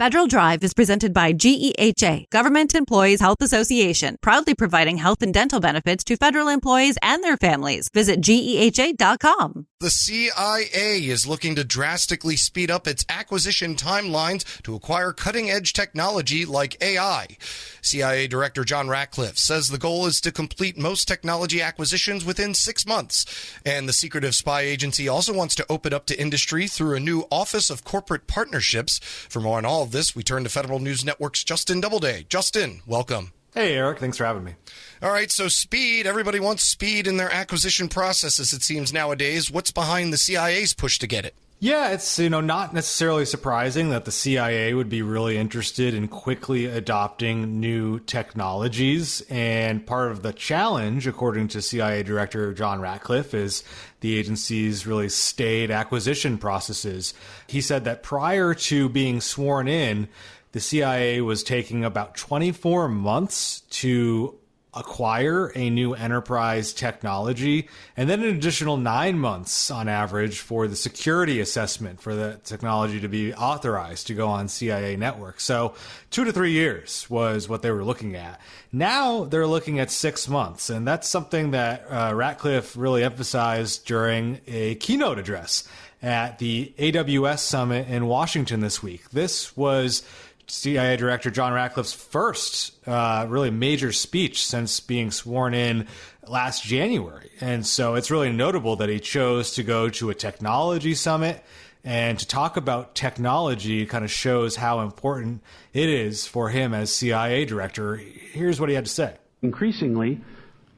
Federal Drive is presented by GEHA, Government Employees Health Association, proudly providing health and dental benefits to federal employees and their families. Visit GEHA.com. The CIA is looking to drastically speed up its acquisition timelines to acquire cutting-edge technology like AI. CIA Director John Ratcliffe says the goal is to complete most technology acquisitions within 6 months. And the secretive spy agency also wants to open up to industry through a new Office of Corporate Partnerships. For more on all of this, we turn to Federal News Network's Justin Doubleday. Justin, welcome. Hey, Eric. Thanks for having me. All right, so speed. Everybody wants speed in their acquisition processes, it seems, nowadays. What's behind the CIA's push to get it? Yeah, it's not necessarily surprising that the CIA would be really interested in quickly adopting new technologies. And part of the challenge, according to CIA Director John Ratcliffe, is the agency's really staid acquisition processes. He said that prior to being sworn in, the CIA was taking about 24 months to acquire a new enterprise technology, and then an additional 9 months on average for the security assessment for the technology to be authorized to go on CIA networks. So 2 to 3 years was what they were looking at. Now they're looking at 6 months, and that's something that Ratcliffe really emphasized during a keynote address at the AWS Summit in Washington this week. This was CIA Director John Ratcliffe's first really major speech since being sworn in last January. And so it's really notable that he chose to go to a technology summit and to talk about technology. Kind of shows how important it is for him as CIA Director. Here's what he had to say. Increasingly,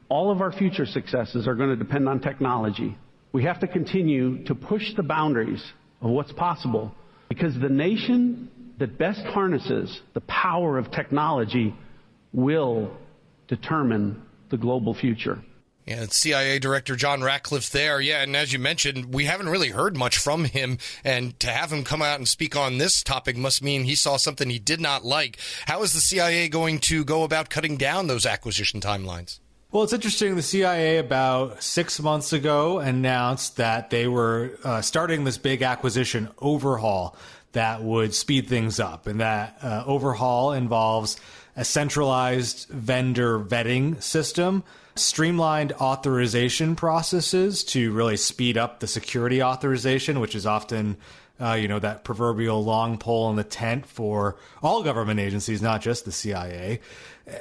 all of our future successes are going to depend on technology. We have to continue to push the boundaries of what's possible, because the nation that best harnesses the power of technology will determine the global future. Yeah, it's CIA Director John Ratcliffe there. Yeah, and as you mentioned, we haven't really heard much from him, and to have him come out and speak on this topic must mean he saw something he did not like. How is the CIA going to go about cutting down those acquisition timelines? Well, it's interesting. The CIA about 6 months ago announced that they were starting this big acquisition overhaul that would speed things up. And that overhaul involves a centralized vendor vetting system, streamlined authorization processes to really speed up the security authorization, which is often that proverbial long pole in the tent for all government agencies, not just the CIA.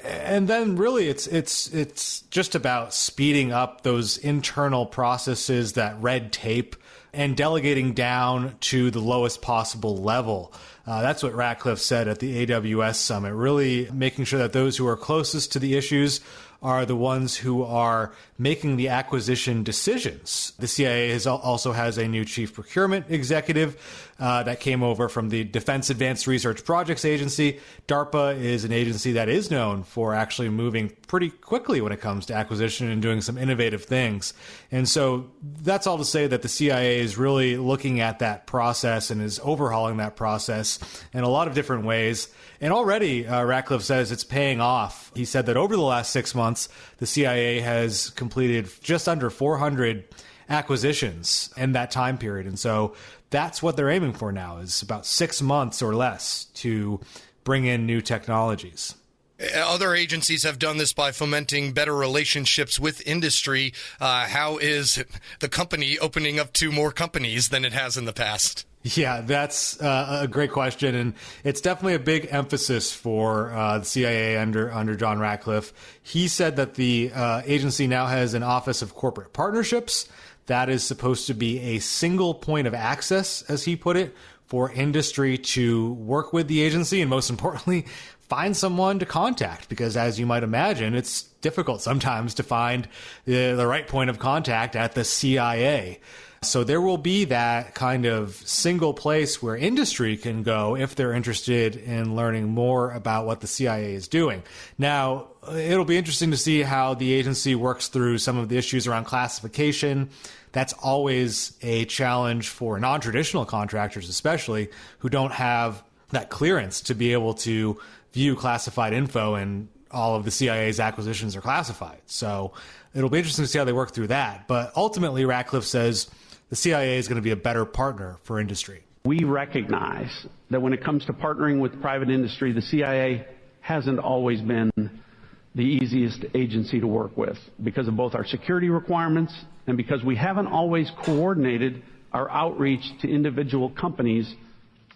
And then really it's just about speeding up those internal processes, that red tape, and delegating down to the lowest possible level. That's what Ratcliffe said at the AWS Summit, really making sure that those who are closest to the issues are the ones who are making the acquisition decisions. The CIA also has a new chief procurement executive that came over from the Defense Advanced Research Projects Agency. DARPA is an agency that is known for actually moving pretty quickly when it comes to acquisition and doing some innovative things. And so that's all to say that the CIA is really looking at that process and is overhauling that process in a lot of different ways. And already, Ratcliffe says it's paying off. He said that over the last 6 months, the CIA has completed just under 400 acquisitions in that time period. And so that's what they're aiming for now, is about 6 months or less to bring in new technologies. Other agencies have done this by fomenting better relationships with industry. How is the company opening up to more companies than it has in the past? Yeah, that's a great question, and it's definitely a big emphasis for the CIA under John Ratcliffe. He said that the agency now has an Office of Corporate Partnerships that is supposed to be a single point of access, as he put it, for industry to work with the agency, and most importantly, find someone to contact, because as you might imagine, it's difficult sometimes to find the right point of contact at the CIA. So there will be that kind of single place where industry can go if they're interested in learning more about what the CIA is doing. Now, it'll be interesting to see how the agency works through some of the issues around classification. That's always a challenge for non-traditional contractors, especially, who don't have that clearance to be able to view classified info, and all of the CIA's acquisitions are classified. So it'll be interesting to see how they work through that. But ultimately, Ratcliffe says the CIA is going to be a better partner for industry. We recognize that when it comes to partnering with private industry, the CIA hasn't always been the easiest agency to work with because of both our security requirements and because we haven't always coordinated our outreach to individual companies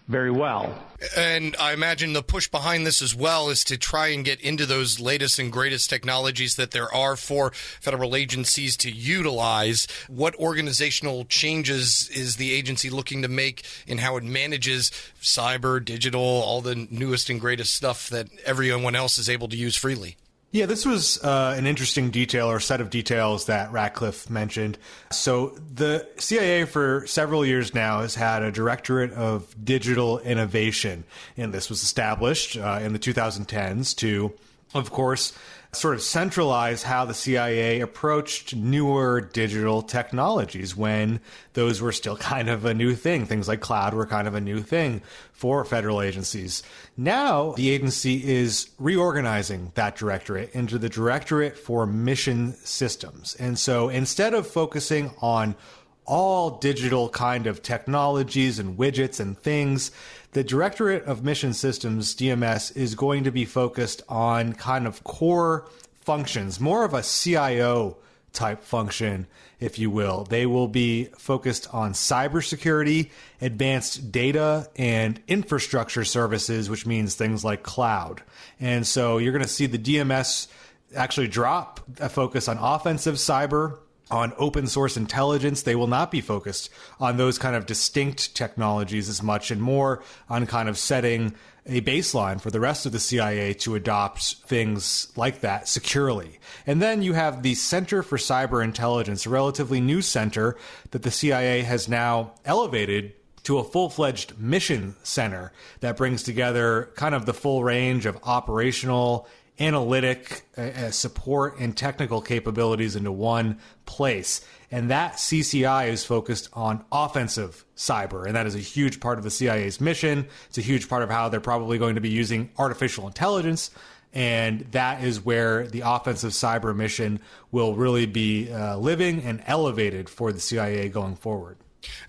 very well. And I imagine the push behind this as well is to try and get into those latest and greatest technologies that there are for federal agencies to utilize. What organizational changes is the agency looking to make in how it manages cyber, digital, all the newest and greatest stuff that everyone else is able to use freely? Yeah, this was an interesting detail or set of details that Ratcliffe mentioned. So the CIA for several years now has had a Directorate of Digital Innovation, and this was established in the 2010s to, of course, sort of centralize how the CIA approached newer digital technologies when those were still kind of a new thing. Things like cloud were kind of a new thing for federal agencies. Now, the agency is reorganizing that directorate into the Directorate for Mission Systems. And so instead of focusing on all digital kind of technologies and widgets and things, the Directorate of Mission Systems, DMS, is going to be focused on kind of core functions, more of a CIO type function, if you will. They will be focused on cybersecurity, advanced data, and infrastructure services, which means things like cloud. And so you're going to see the DMS actually drop a focus on offensive cyber, on open source intelligence. They will not be focused on those kind of distinct technologies as much, and more on kind of setting a baseline for the rest of the CIA to adopt things like that securely. And then you have the Center for Cyber Intelligence, a relatively new center that the CIA has now elevated to a full-fledged mission center that brings together kind of the full range of operational, analytic support and technical capabilities into one place. And that CCI is focused on offensive cyber. And that is a huge part of the CIA's mission. It's a huge part of how they're probably going to be using artificial intelligence. And that is where the offensive cyber mission will really be living and elevated for the CIA going forward.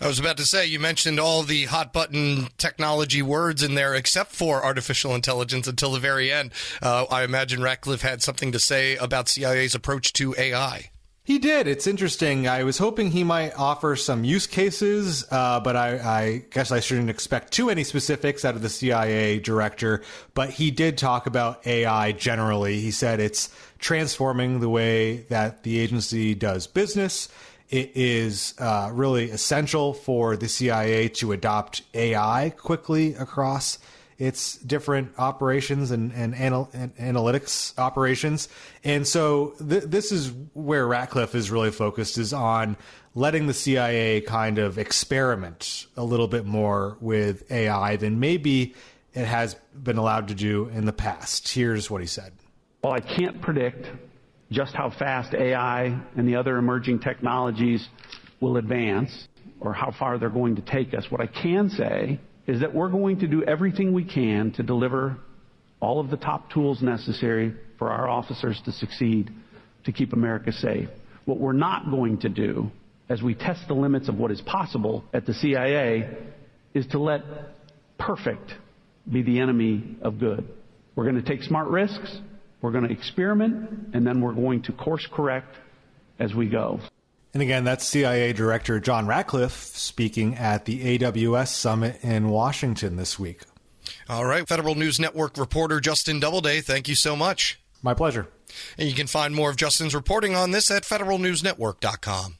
I was about to say, you mentioned all the hot button technology words in there except for artificial intelligence until the very end. I imagine Ratcliffe had something to say about CIA's approach to AI. He did. It's interesting. I was hoping he might offer some use cases, but I guess I shouldn't expect too many specifics out of the CIA director. But he did talk about AI generally. He said it's transforming the way that the agency does business. It is really essential for the CIA to adopt AI quickly across its different operations and analytics operations. And so this is where Ratcliffe is really focused, is on letting the CIA kind of experiment a little bit more with AI than maybe it has been allowed to do in the past. Here's what he said. Well, I can't predict just how fast AI and the other emerging technologies will advance or how far they're going to take us. What I can say is that we're going to do everything we can to deliver all of the top tools necessary for our officers to succeed, to keep America safe. What we're not going to do, as we test the limits of what is possible at the CIA, is to let perfect be the enemy of good. We're going to take smart risks, we're going to experiment, and then we're going to course correct as we go. And again, that's CIA Director John Ratcliffe speaking at the AWS Summit in Washington this week. All right. Federal News Network reporter Justin Doubleday, thank you so much. My pleasure. And you can find more of Justin's reporting on this at federalnewsnetwork.com.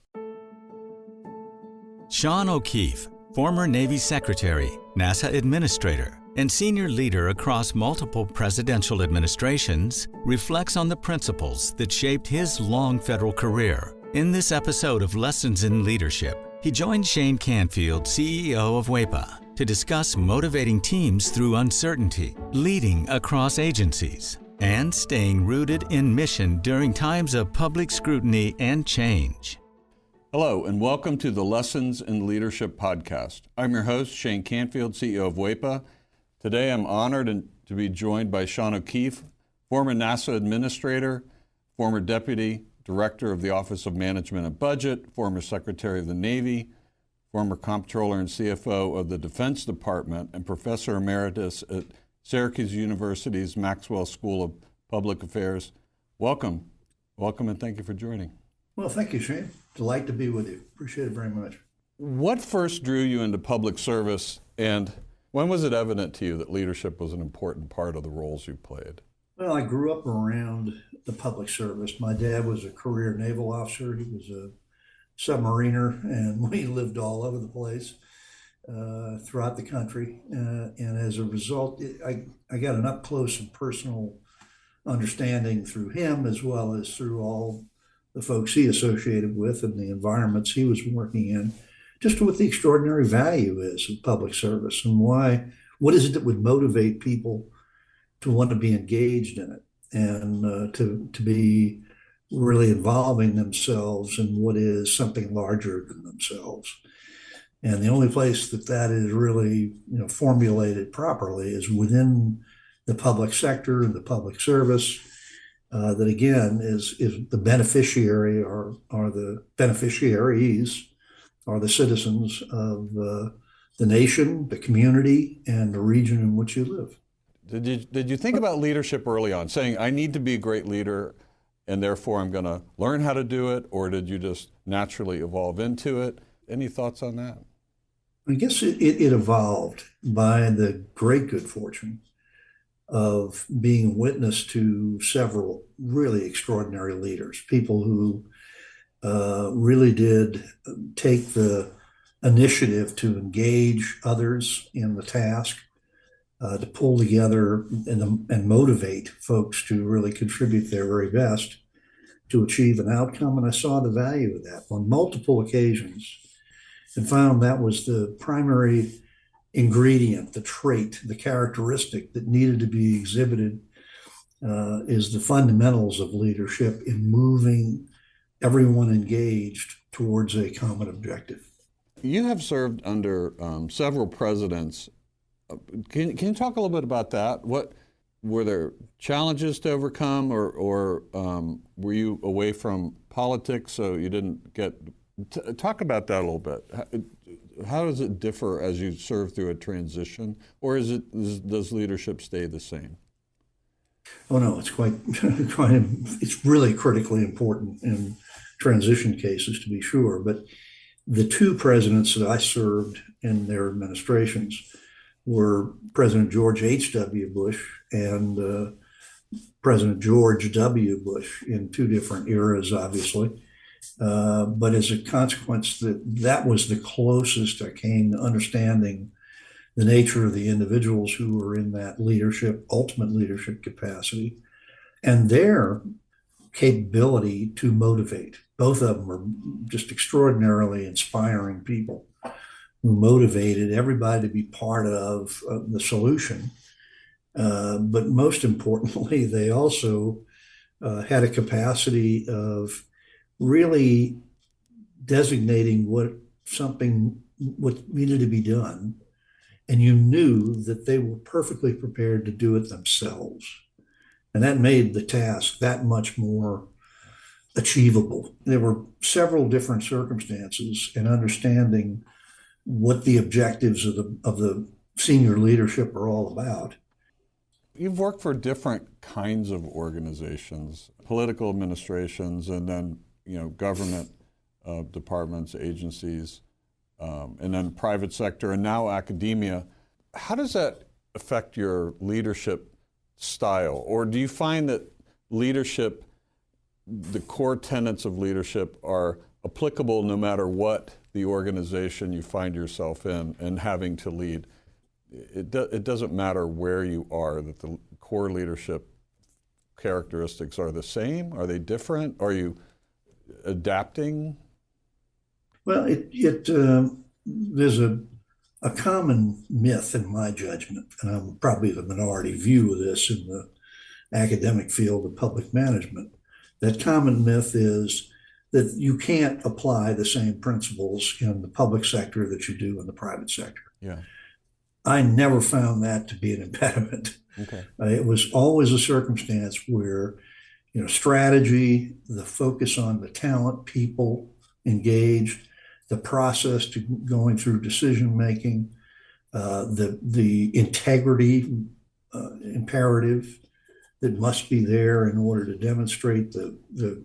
Sean O'Keefe, former Navy Secretary, NASA Administrator, and senior leader across multiple presidential administrations, reflects on the principles that shaped his long federal career. In this episode of Lessons in Leadership, he joined Shane Canfield, CEO of WEPA, to discuss motivating teams through uncertainty, leading across agencies, and staying rooted in mission during times of public scrutiny and change. Hello, and welcome to the Lessons in Leadership podcast. I'm your host, Shane Canfield, CEO of WEPA. Today, I'm honored to be joined by Sean O'Keefe, former NASA Administrator, former Deputy Director of the Office of Management and Budget, former Secretary of the Navy, former comptroller and CFO of the Defense Department, and professor emeritus at Syracuse University's Maxwell School of Public Affairs. Welcome, and thank you for joining. Well, thank you, Shane. Delight to be with you. Appreciate it very much. What first drew you into public service, and when was it evident to you that leadership was an important part of the roles you played? Well, I grew up around the public service. My dad was a career naval officer. He was a submariner, and we lived all over the place throughout the country. And as a result, I got an up close and personal understanding through him, as well as through all the folks he associated with and the environments he was working in, just what the extraordinary value is of public service and what is it that would motivate people to want to be engaged in it and to be really involving themselves in what is something larger than themselves. And the only place that is really formulated properly is within the public sector and the public service. That again is the beneficiary or the beneficiaries are the citizens of the nation, the community, and the region in which you live. Did you think about leadership early on, saying, I need to be a great leader, and therefore I'm going to learn how to do it, or did you just naturally evolve into it? Any thoughts on that? I guess it evolved by the great good fortune of being witness to several really extraordinary leaders, people who really did take the initiative to engage others in the task, to pull together and motivate folks to really contribute their very best to achieve an outcome. And I saw the value of that on multiple occasions and found that was the primary ingredient, the trait, the characteristic that needed to be exhibited is the fundamentals of leadership in moving everyone engaged towards a common objective. You have served under several presidents. Can you talk a little bit about that? What were there challenges to overcome, or were you away from politics so you didn't get? Talk about that a little bit. How does it differ as you serve through a transition, or does leadership stay the same? Oh no, it's it's really critically important in transition cases, to be sure. But the two presidents that I served in their administrations were President George H.W. Bush and President George W. Bush in two different eras, obviously. But as a consequence, that was the closest I came to understanding the nature of the individuals who were in that ultimate leadership capacity, and their capability to motivate. Both of them were just extraordinarily inspiring people who motivated everybody to be part of the solution. But most importantly, they also had a capacity of really designating what needed to be done. And you knew that they were perfectly prepared to do it themselves. And that made the task that much more achievable. There were several different circumstances in understanding what the objectives of the senior leadership are all about. You've worked for different kinds of organizations, political administrations, and then government departments, agencies, and then private sector, and now academia. How does that affect your leadership style? Or do you find that leadership, the core tenets of leadership, are applicable no matter what the organization you find yourself in and having to lead? It doesn't matter where you are, that the core leadership characteristics are the same? Are they different? Are you adapting? Well, there's a common myth in my judgment, and I'm probably the minority view of this in the academic field of public management. That common myth is that you can't apply the same principles in the public sector that you do in the private sector. Yeah. I never found that to be an impediment. Okay. It was always a circumstance where, strategy, the focus on the talent, people engaged, the process to going through decision making, the integrity imperative that must be there in order to demonstrate the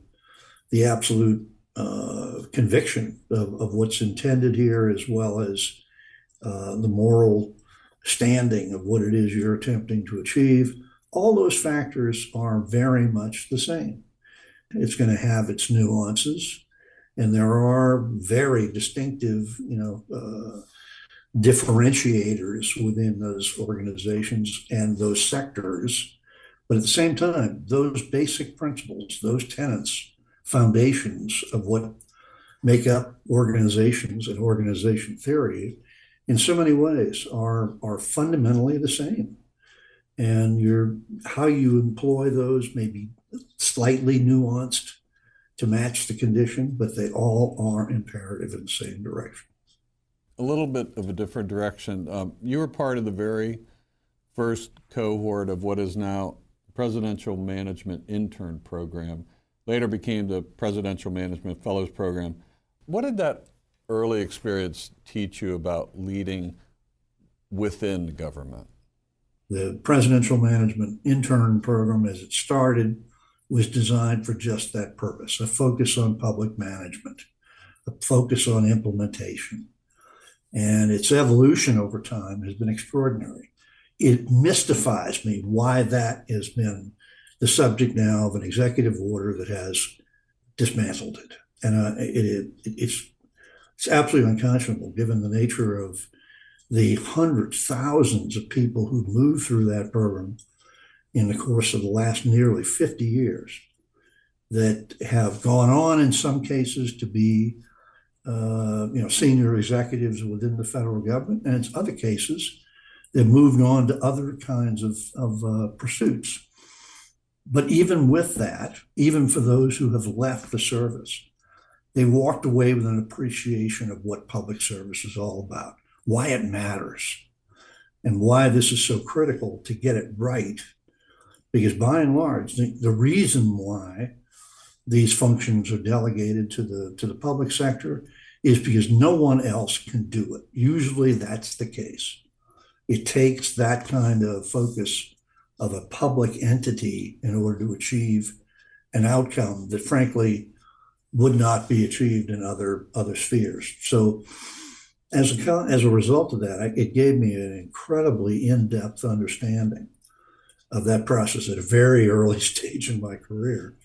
absolute conviction of what's intended here, as well as the moral standing of what it is you're attempting to achieve. All those factors are very much the same. It's going to have its nuances, and there are very distinctive, differentiators within those organizations and those sectors. But at the same time, those basic principles, those tenets, foundations of what make up organizations and organization theory, in so many ways are fundamentally the same. And how you employ those may be slightly nuanced to match the condition, but they all are imperative in the same direction. A little bit of a different direction. You were part of the very first cohort of what is now Presidential Management Intern Program, later became the Presidential Management Fellows Program. What did that early experience teach you about leading within government? The Presidential Management Intern Program, as it started, was designed for just that purpose, a focus on public management, a focus on implementation. And its evolution over time has been extraordinary. It mystifies me why that has been the subject now of an executive order that has dismantled it. And it's absolutely unconscionable, given the nature of the hundreds, thousands of people who've moved through that program in the course of the last nearly 50 years that have gone on in some cases to be senior executives within the federal government, and in other cases they've moved on to other kinds of pursuits. But even with that, even for those who have left the service, they walked away with an appreciation of what public service is all about, why it matters, and why this is so critical to get it right. Because by and large, the reason why these functions are delegated to the public sector is because no one else can do it. Usually that's the case. It takes that kind of focus of a public entity in order to achieve an outcome that frankly would not be achieved in other spheres. So as a result of that, it gave me an incredibly in-depth understanding of that process at a very early stage in my career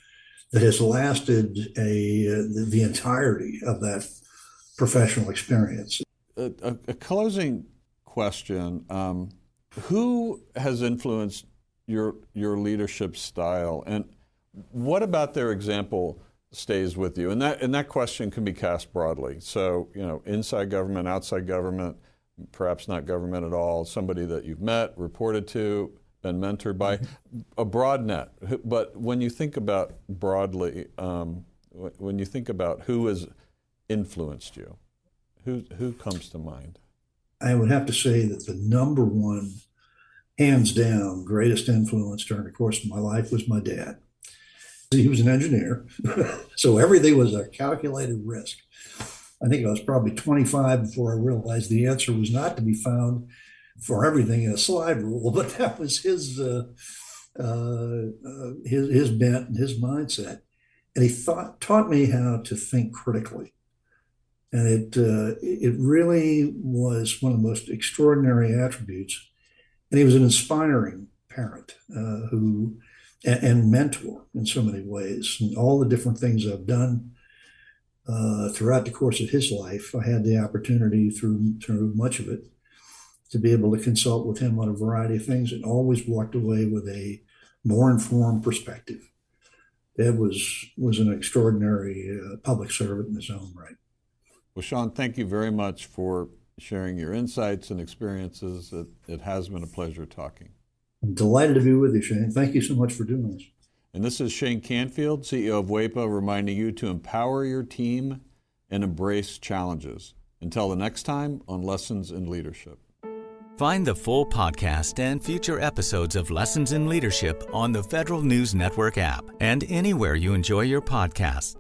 that has lasted the entirety of that professional experience. A closing question. Who has influenced your leadership style, and what about their example stays with you? And that question can be cast broadly. So, inside government, outside government, perhaps not government at all, somebody that you've met, reported to, been mentored by, a broad net. But when you think about broadly, when you think about who has influenced you, who comes to mind? I would have to say that the number one, hands down, greatest influence during the course of my life was my dad. He was an engineer, so everything was a calculated risk. I think I was probably 25 before I realized the answer was not to be found for everything in a slide rule, but that was his bent and his mindset. And he taught me how to think critically. And it really was one of the most extraordinary attributes. And he was an inspiring parent and mentor in so many ways. And all the different things I've done throughout the course of his life, I had the opportunity through much of it to be able to consult with him on a variety of things, and always walked away with a more informed perspective. Dad was an extraordinary public servant in his own right. Well, Sean, thank you very much for sharing your insights and experiences. It has been a pleasure talking. I'm delighted to be with you, Shane. Thank you so much for doing this. And this is Shane Canfield, CEO of WEPA, reminding you to empower your team and embrace challenges. Until the next time on Lessons in Leadership. Find the full podcast and future episodes of Lessons in Leadership on the Federal News Network app and anywhere you enjoy your podcasts.